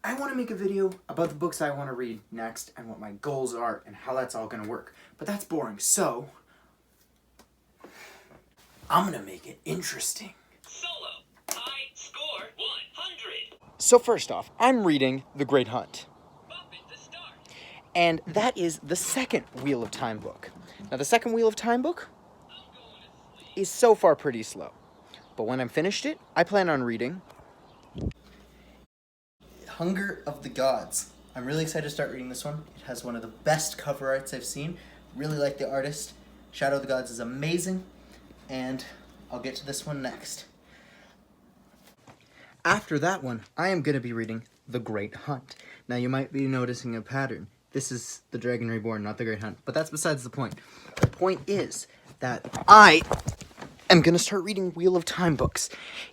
I want to make a video about the books I want to read next and what my goals are and how that's all going to work. But that's boring, so I'm going to make it interesting. Solo. High score 100. So first off, I'm reading The Great Hunt. Bump it to start. And that is the second Wheel of Time book. Now the second Wheel of Time book I'm going to sleep. is so far pretty slow. But when I'm finished it, I plan on reading Hunger of the Gods. I'm really excited to start reading this one. It has one of the best cover arts I've seen. Really like the artist. Shadow of the Gods is amazing. And I'll get to this one next. After that one, I am going to be reading The Great Hunt. Now, you might be noticing a pattern. This is The Dragon Reborn, not The Great Hunt. But that's besides the point. The point is that I am going to start reading Wheel of Time books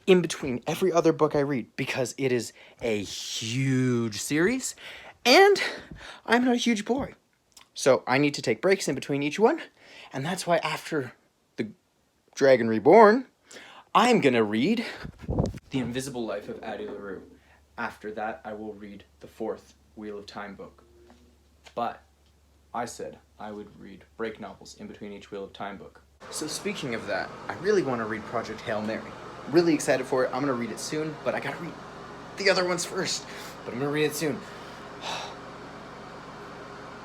in between every other book I read because it is a huge series and I'm not a huge boy. So I need to take breaks in between each one. And that's why after The Dragon Reborn, I'm going to read The Invisible Life of Addie LaRue. After that, I will read the fourth Wheel of Time book. But I said I would read break novels in between each Wheel of Time book. So speaking of that, I really want to read Project Hail Mary. Really excited for it. I'm going to read it soon, but I got to read the other ones first. But I'm going to read it soon.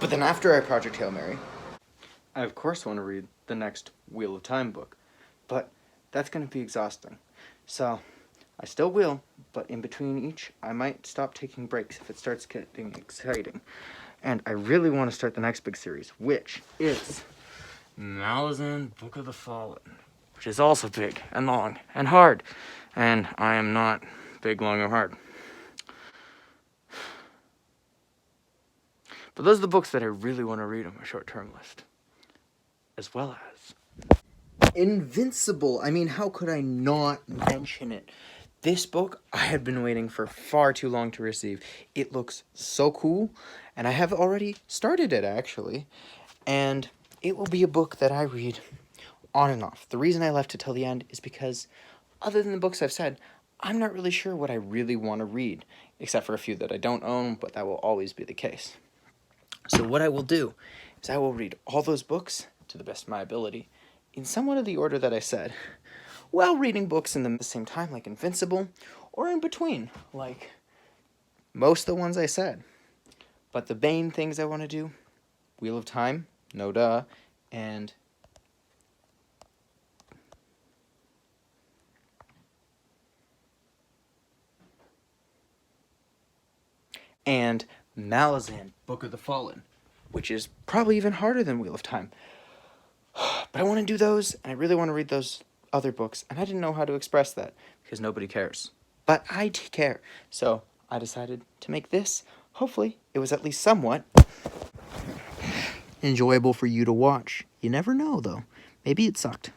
But then after I Project Hail Mary, I of course want to read the next Wheel of Time book. But that's going to be exhausting. So I still will, but in between each, I might stop taking breaks if it starts getting exciting. And I really want to start the next big series, which is Malazan Book of the Fallen, which is also big and long and hard. And I am not big, long, or hard. But those are the books that I really want to read on my short-term list. As well as Invincible. I mean, how could I not mention it? This book I have been waiting for far too long to receive. It looks so cool, and I have already started it, actually. And it will be a book that I read on and off. The reason I left it till the end is because, other than the books I've said, I'm not really sure what I really want to read, except for a few that I don't own, but that will always be the case. So what I will do is I will read all those books, to the best of my ability, in somewhat of the order that I said, while reading books in the same time, like Invincible, or in between, like most of the ones I said. But the main things I want to do, Wheel of Time, no duh, and Malazan, Book of the Fallen, which is probably even harder than Wheel of Time. But I want to do those, and I really want to read those other books, and I didn't know how to express that, because nobody cares. But I care, so I decided to make this. Hopefully, it was at least somewhat enjoyable for you to watch. You never know, though. Maybe it sucked.